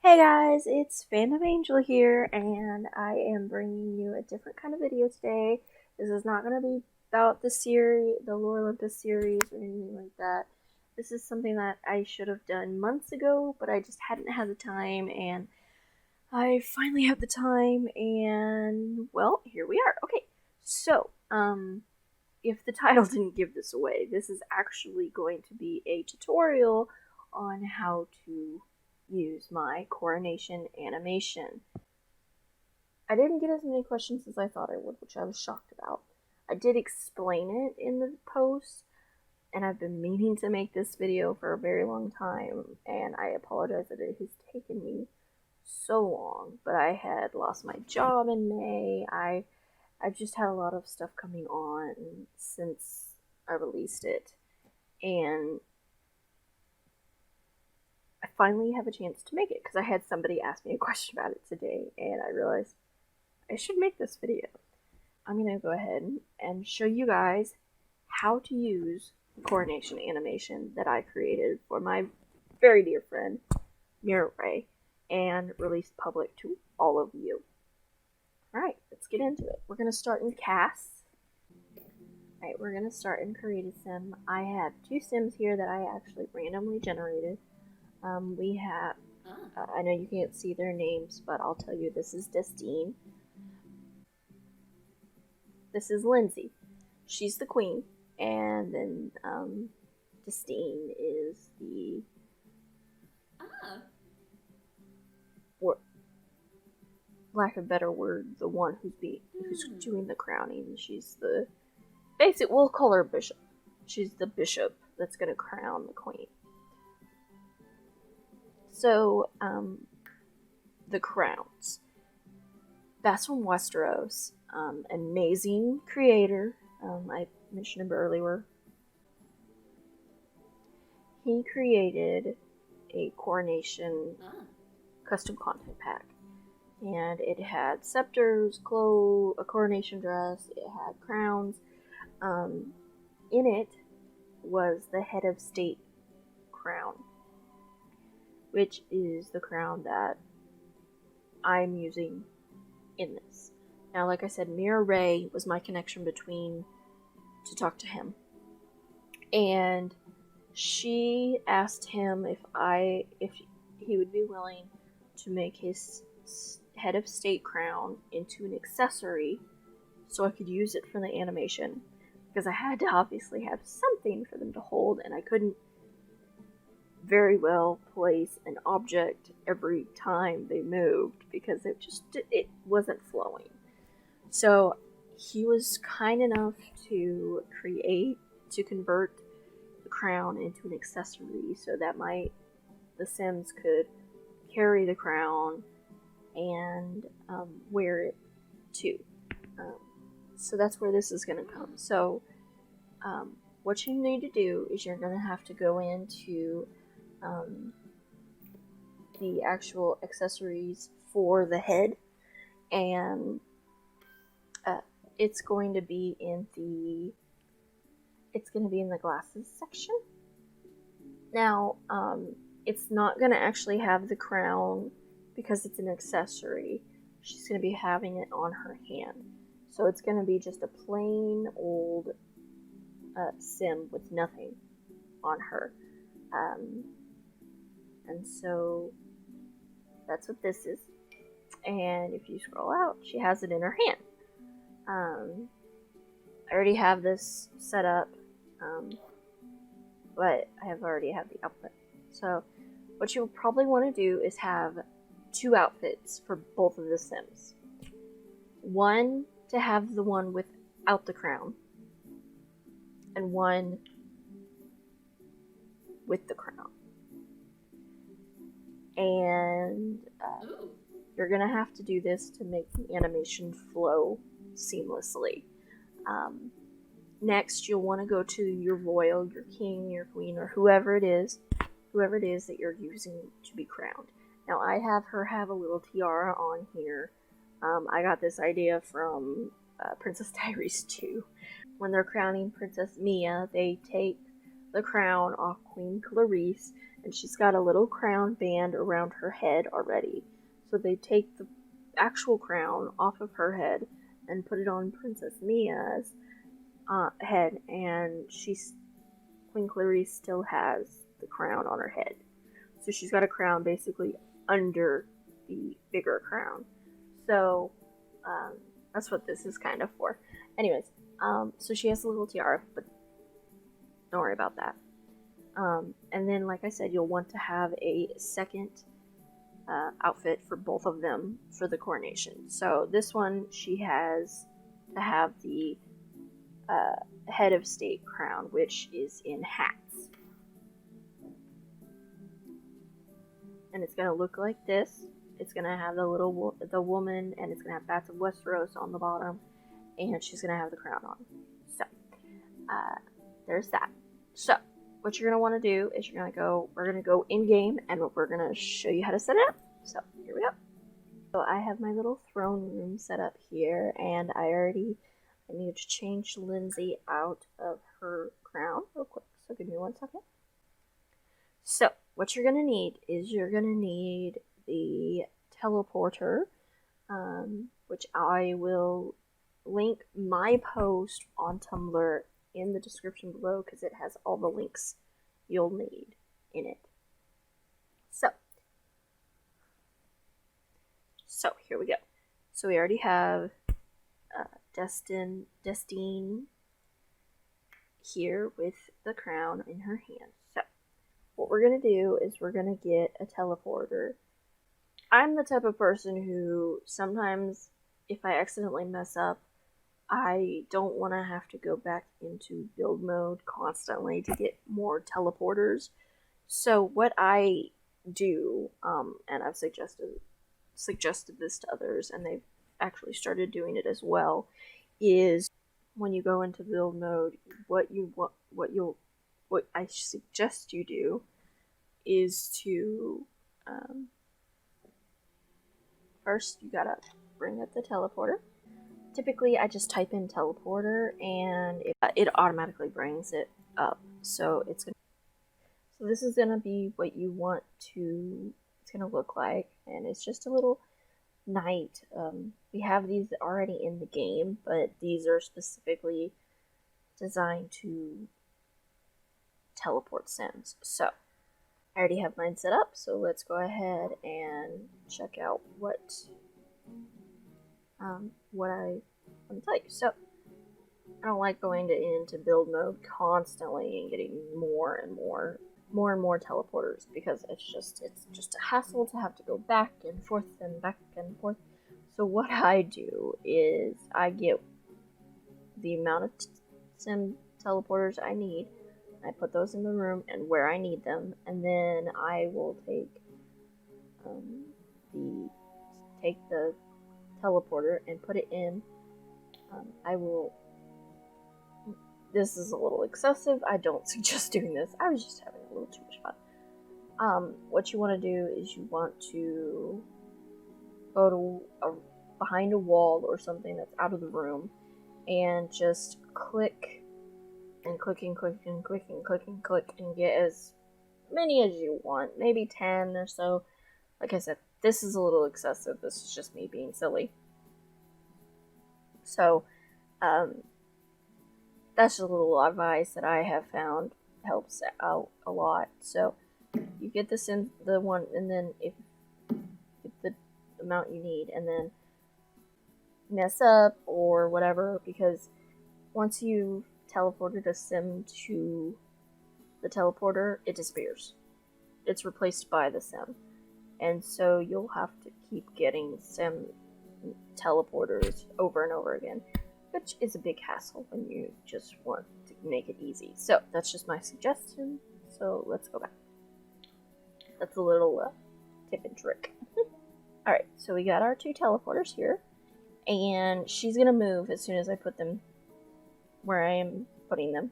Hey guys, it's FandomAngel here, and I am bringing you a different kind of video today. This is not going to be about the series, the Lore Olympus series, or anything like that. This is something that I should have done months ago, but I just hadn't had the time, and I finally have the time, and well, here we are. Okay, so, if the title didn't give this away, this is actually going to be a tutorial on how to use my Coronation Animation. I didn't get as many questions as I thought I would, which I was shocked about. I did explain it in the post, and I've been meaning to make this video for a very long time, and I apologize that it has taken me so long, but I had lost my job in May. I've just had a lot of stuff coming on since I released it, and I finally have a chance to make it because I had somebody ask me a question about it today, and I realized I should make this video. I'm going to go ahead and show you guys how to use the Coronation Animation that I created for my very dear friend Mira Ray and released public to all of you. Alright, let's get into it. We're going to start in Cast. Alright, we're going to start in Create a Sim. I have two Sims here that I actually randomly generated. We have, I know you can't see their names, but I'll tell you, this is Destine. This is Lindsay. She's the queen. And then, Destine is the, or lack of a better word, the one who's doing the crowning. She's the, we'll call her bishop. She's the bishop that's gonna crown the queen. So, the crowns. BatsfromWestros, amazing creator. I mentioned him earlier. He created a Coronation custom content pack. And it had scepters, clothes, a coronation dress, it had crowns. In it was the head of state crown, which is the crown that I'm using in this. Now, like I said, Mira Ray was my connection to talk to him. And she asked him if he would be willing to make his head of state crown into an accessory so I could use it for the animation. Because I had to obviously have something for them to hold, and I couldn't very well place an object every time they moved because it wasn't flowing. So he was kind enough to convert the crown into an accessory so that the Sims could carry the crown and wear it too. So that's where this is going to come. So what you need to do is you're going to have to go into the actual accessories for the head, and it's going to be in the glasses section. Now, it's not going to actually have the crown because it's an accessory. She's going to be having it on her hand. So it's going to be just a plain old Sim with nothing on her. And so that's what this is. And if you scroll out, she has it in her hand. I already have this set up, but I already have the outfit. So what you'll probably want to do is have two outfits for both of the Sims. One to have the one without the crown, and one with the crown. And you're gonna have to do this to make the animation flow seamlessly. Next, you'll want to go to your royal, your king, your queen, or whoever it is that you're using to be crowned. Now, I have her have a little tiara on here. I got this idea from Princess Diaries 2. When they're crowning Princess Mia, they take the crown off Queen Clarice and she's got a little crown band around her head already. So they take the actual crown off of her head and put it on Princess Mia's head, and Queen Clarice still has the crown on her head. So she's got a crown basically under the bigger crown. So that's what this is kind of for. Anyways, so she has a little tiara, but don't worry about that. And then, like I said, you'll want to have a second outfit for both of them for the coronation. So this one, she has to have the head of state crown, which is in hats. And it's going to look like this. It's going to have the woman, and it's going to have Bats of Westeros on the bottom, and she's going to have the crown on. So, there's that. So, what you're going to want to do is we're going to go in-game, and we're going to show you how to set it up. So, here we go. So, I have my little throne room set up here, and I need to change Lindsay out of her crown real quick. So, give me 1 second. So, what you're going to need is the teleporter, which I will link my post on Tumblr in the description below because it has all the links you'll need in it. So here we go. So we already have Destine here with the crown in her hand. So what we're going to do is we're going to get a teleporter. I'm the type of person who sometimes, if I accidentally mess up, I don't want to have to go back into build mode constantly to get more teleporters. So what I do, and I've suggested this to others, and they've actually started doing it as well, is when you go into build mode, what I suggest you do is to first you gotta bring up the teleporter. Typically I just type in teleporter and it automatically brings it up. So this is gonna be what you want it's gonna look like, and it's just a little knight. We have these already in the game, but these are specifically designed to teleport sims. So I already have mine set up, so let's go ahead and check out what I want to tell you. So I don't like going into build mode constantly and getting more and more teleporters, because it's just a hassle to have to go back and forth and back and forth. So what I do is I get the amount of sim teleporters I need. I put those in the room and where I need them, and then I will take the teleporter and put it in. This is a little excessive. I don't suggest doing this. I was just having a little too much fun. What you want to do is you want to go to behind a wall or something that's out of the room, and just click and click and click and click and click and click and get as many as you want, maybe 10 or so. Like I said, this is a little excessive. This is just me being silly. So, that's just a little advice that I have found helps out a lot. So, you get the one, and then if the amount you need, and then mess up or whatever, because once you teleported a sim to the teleporter, it disappears. It's replaced by the sim. And so you'll have to keep getting sim teleporters over and over again, which is a big hassle when you just want to make it easy. So that's just my suggestion. So let's go back. That's a little tip and trick. Alright, so we got our 2 teleporters here, and she's gonna move as soon as I put them where I am putting them.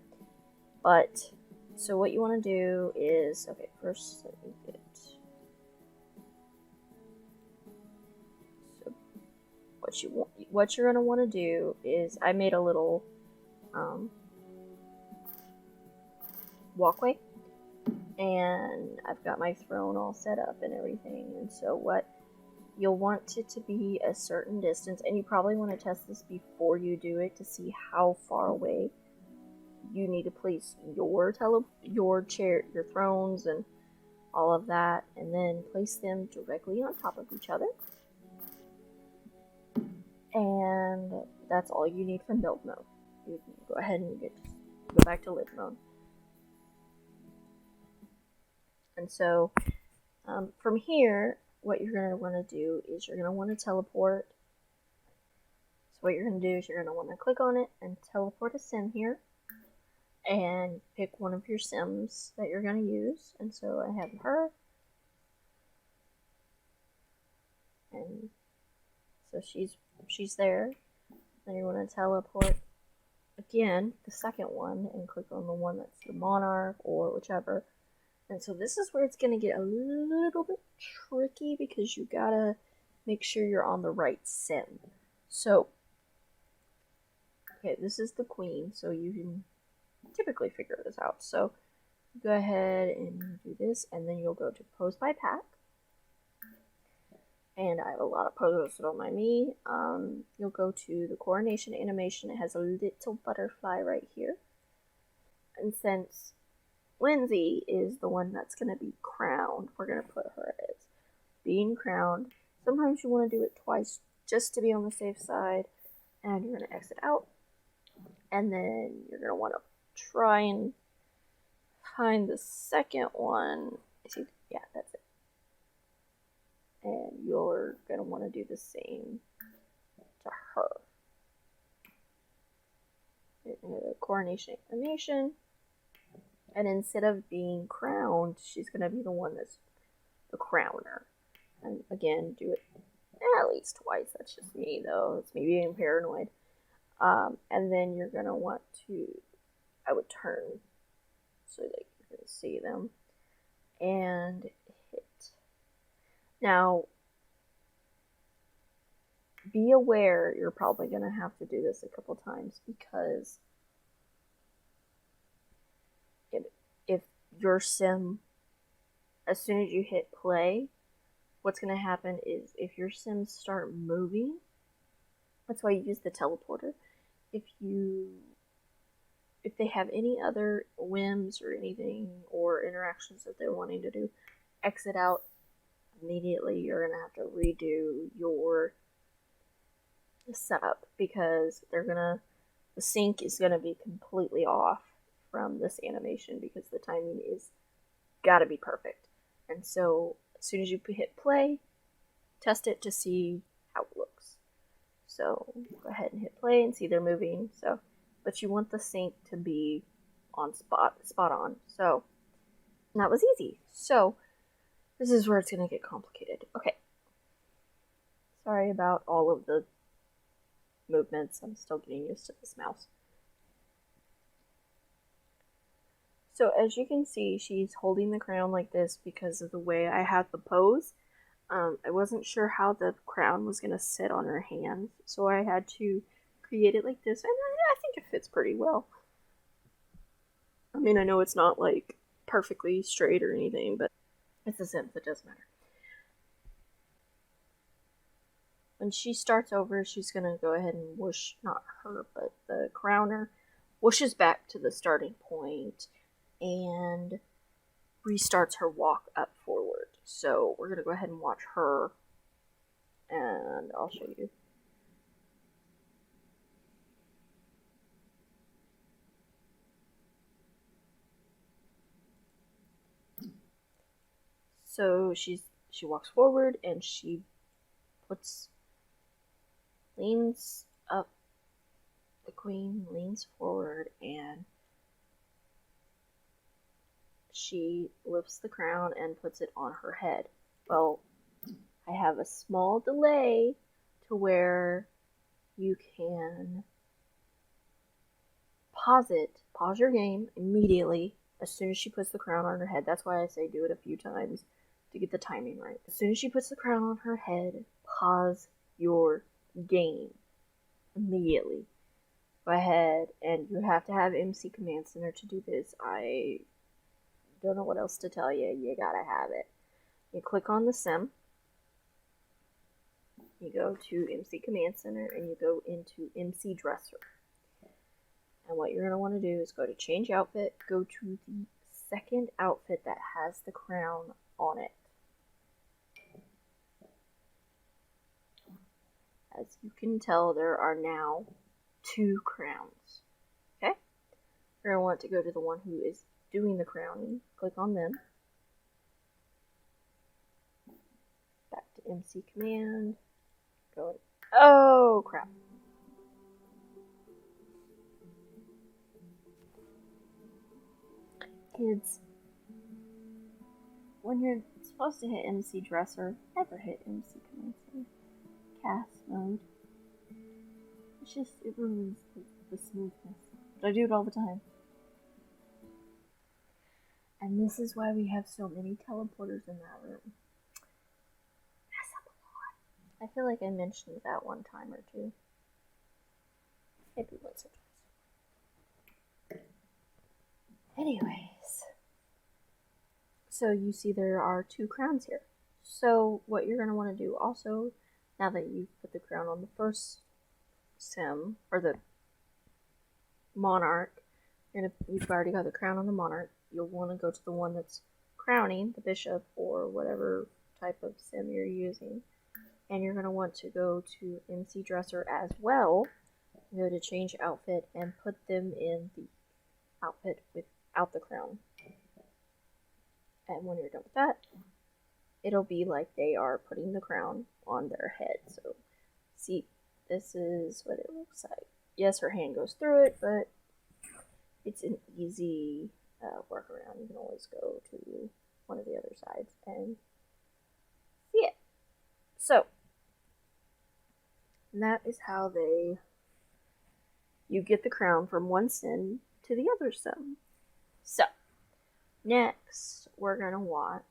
But so what you want to do is, okay, first let me get, so what you're going to want to do is, I made a little walkway, and I've got my throne all set up and everything. And so what you'll want it to be a certain distance, and you probably want to test this before you do it to see how far away you need to place your thrones and all of that, and then place them directly on top of each other. And that's all you need from build mode. You can go ahead and go back to live mode. And so from here, what you're going to want to do is you're going to want to teleport. So what you're going to do is you're going to want to click on it and teleport a sim here. And pick one of your sims that you're going to use. And so I have her. And so she's there. Then you want to teleport again, the second one, and click on the one that's the monarch or whichever. And so this is where it's going to get a little bit tricky because you gotta make sure you're on the right sim. So, okay, this is the queen, so you can typically figure this out. So, go ahead and do this, and then you'll go to pose by pack. And I have a lot of poses, so don't mind me. You'll go to the Coronation Animation. It has a little butterfly right here. And since Lindsay is the one that's going to be crowned, we're going to put her as being crowned. Sometimes you want to do it twice just to be on the safe side. And you're going to exit out. And then you're going to want to try and find the second one. Yeah, that's it. And you're going to want to do the same to her. Coronation Animation. And instead of being crowned, she's going to be the one that's the crowner. And again, do it at least twice. That's just me, though. It's me being paranoid. And then you're going to want to, I would turn so that you can see them. And hit. Now, be aware you're probably going to have to do this a couple times because if your sim, as soon as you hit play, what's going to happen is if your sims start moving, that's why you use the teleporter. If they have any other whims or anything or interactions that they're wanting to do, exit out immediately. You're going to have to redo your setup because the sync is going to be completely off from this animation because the timing is got to be perfect. And so as soon as you hit play, test it to see how it looks. So go ahead and hit play and see they're moving. So, but you want the sync to be on spot on. So that was easy. So this is where it's going to get complicated. Okay. Sorry about all of the movements. I'm still getting used to this mouse. So as you can see, she's holding the crown like this because of the way I had the pose. I wasn't sure how the crown was going to sit on her hands, so I had to create it like this, and I think it fits pretty well. I mean, I know it's not like perfectly straight or anything, but it's a sim, so it doesn't matter. When she starts over, she's going to go ahead and whoosh, not her, but the crowner, whooshes back to the starting point and restarts her walk up forward. So we're going to go ahead and watch her, and I'll show you. So she walks forward and she leans up. The queen leans forward and she lifts the crown and puts it on her head. Well, I have a small delay to where you can pause your game immediately as soon as she puts the crown on her head. That's why I say do it a few times to get the timing right. As soon as she puts the crown on her head, pause your game immediately. Go ahead, and you have to have MC Command Center to do this. I don't know what else to tell you. You gotta have it. You click on the sim. You go to MC Command Center and you go into MC Dresser. And what you're going to want to do is go to Change Outfit, go to the second outfit that has the crown on it. As you can tell, there are now 2 crowns. Okay? You're going to want to go to the one who is doing the crowning. Click on them. Back to MC Command. Go. Oh, crap. Kids, when you're supposed to hit MC Dresser, never hit MC Command Center. Cast mode. It's just, it ruins the smoothness. But I do it all the time. And this is why we have so many teleporters in that room. Mess up a lot. I feel like I mentioned that one time or two. Maybe once or twice. Anyways. So you see there are 2 crowns here. So what you're going to want to do also, now that you've put the crown on the first sim, or the monarch, you've already got the crown on the monarch, you'll want to go to the one that's crowning, the bishop, or whatever type of sim you're using. And you're going to want to go to MC Dresser as well, go to Change Outfit, and put them in the outfit without the crown. And when you're done with that, it'll be like they are putting the crown on their head. So, see, this is what it looks like. Yes, her hand goes through it, but it's an easy workaround. You can always go to one of the other sides and see it. So, that is how you get the crown from one sim to the other sim. So, next, we're going to watch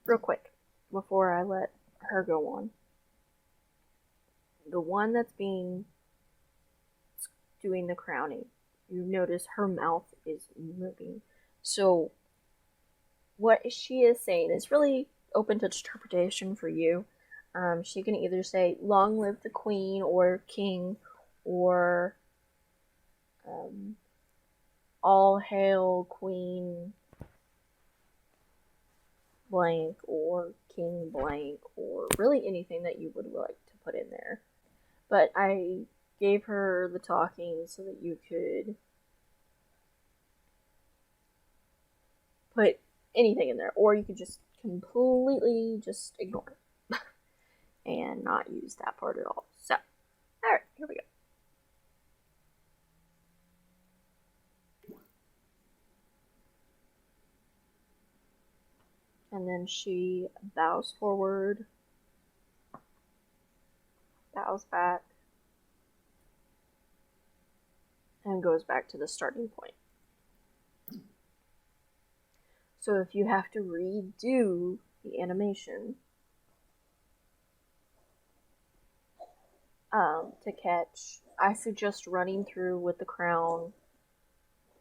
real quick before I let her go on. The one that's doing the crowning, you notice her mouth is moving. So what she is saying is really open to interpretation for you. She can either say, "Long live the queen," or "king," or "All hail Queen blank," or "King blank," or really anything that you would like to put in there. But I gave her the talking so that you could put anything in there, or you could just completely just ignore it and not use that part at all. So, alright, here we go. And then she bows forward, bows back, and goes back to the starting point. So if you have to redo the animation to catch, I suggest running through with the crown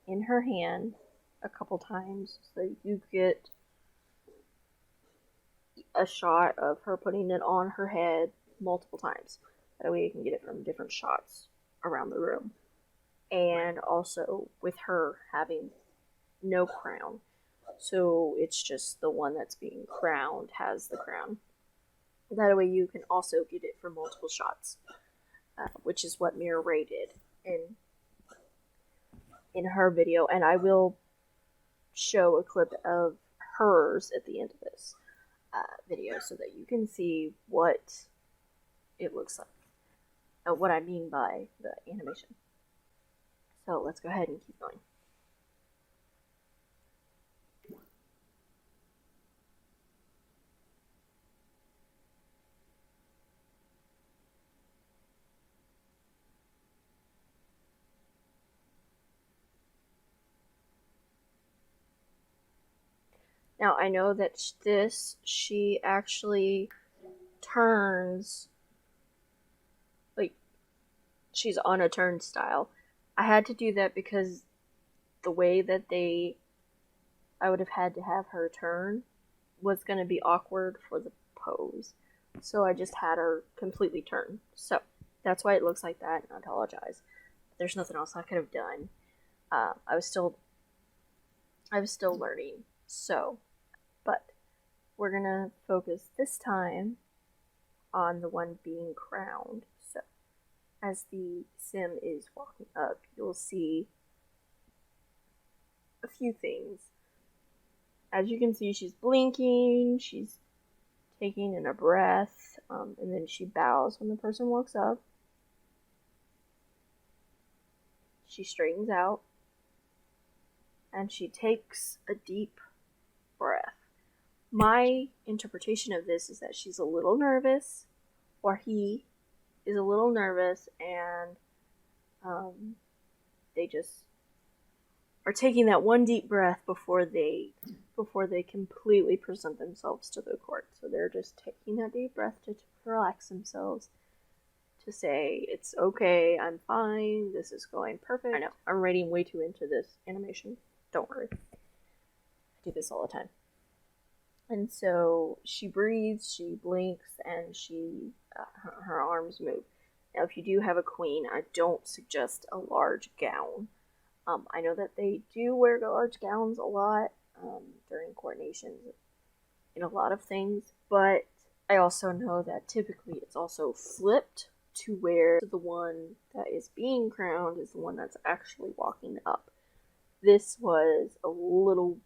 in her hand a couple times so you get a shot of her putting it on her head multiple times. That way you can get it from different shots around the room. And also with her having no crown. So it's just the one that's being crowned has the crown. That way you can also get it from multiple shots, which is what Mira Ray did in her video. And I will show a clip of hers at the end of this video so that you can see what it looks like. What I mean by the animation. So let's go ahead and keep going. Now, I know that she actually turns, like, she's on a turnstile. I had to do that because the way that I would have had to have her turn was going to be awkward for the pose. So I just had her completely turn. So that's why it looks like that, and I apologize. There's nothing else I could have done. I was still learning. So, but we're gonna focus this time on the one being crowned. So, as the sim is walking up, you'll see a few things. As you can see, she's blinking, she's taking in a breath, and then she bows when the person walks up. She straightens out, and she takes a deep breath. My interpretation of this is that she's a little nervous, or he is a little nervous, and they just are taking that one deep breath before they completely present themselves to the court. So they're just taking that deep breath to relax themselves, to say, it's okay, I'm fine, this is going perfect. I know, I'm reading way too into this animation. Don't worry. I do this all the time. And so she breathes, she blinks, and her arms move. Now, if you do have a queen, I don't suggest a large gown. I know that they do wear large gowns a lot during coordinations in a lot of things, but I also know that typically it's also flipped to where the one that is being crowned is the one that's actually walking up. This was a little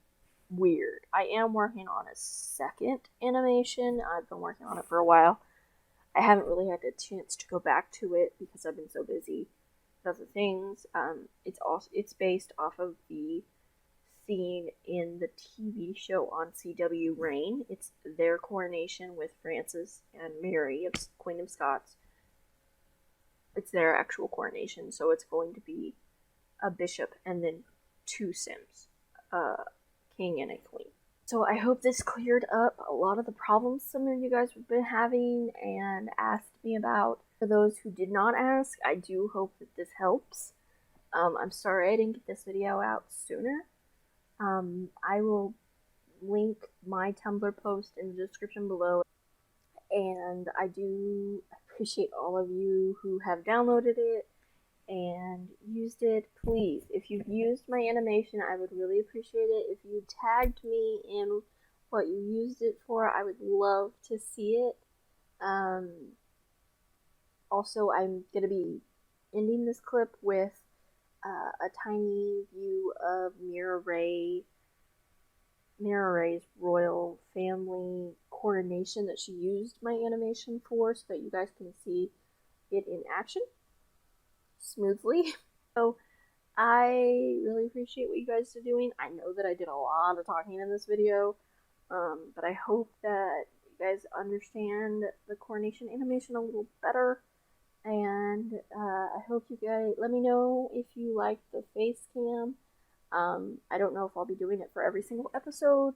weird. I am working on a second animation. I've been working on it for a while. I haven't really had the chance to go back to it because I've been so busy with other things. It's based off of the scene in the TV show on CW Reign. It's their coronation with Frances and Mary of Queen of Scots. It's their actual coronation, so it's going to be a bishop and then two sims, a king and a queen. So I hope this cleared up a lot of the problems some of you guys have been having and asked me about. For those who did not ask, I do hope that this helps. I'm sorry I didn't get this video out sooner. I will link my Tumblr post in the description below. And I do appreciate all of you who have downloaded it and used it. Please, if you've used my animation, I would really appreciate it. If you tagged me in what you used it for, I would love to see it. Also, I'm going to be ending this clip with a tiny view of Mira Ray's royal family coronation that she used my animation for, so that you guys can see it in action smoothly. So I really appreciate what you guys are doing. I know that I did a lot of talking in this video, but I hope that you guys understand the coronation animation a little better. And I hope you guys let me know if you like the face cam. I don't know if I'll be doing it for every single episode,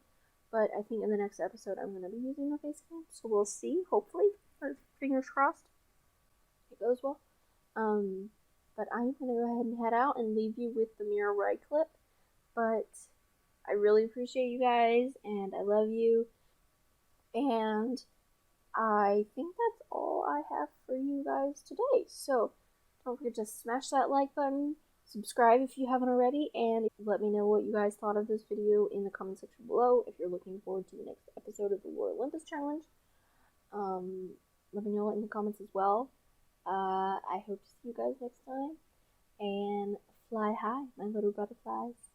but I think in the next episode I'm going to be using the face cam, so we'll see, hopefully, or fingers crossed, it goes well. But I'm going to go ahead and head out and leave you with the Mira Ray clip, but I really appreciate you guys, and I love you, and I think that's all I have for you guys today. So don't forget to smash that like button, subscribe if you haven't already, and let me know what you guys thought of this video in the comment section below. If you're looking forward to the next episode of the War Olympus Challenge, let me know in the comments as well. I hope to see you guys next time, and fly high, my little butterflies.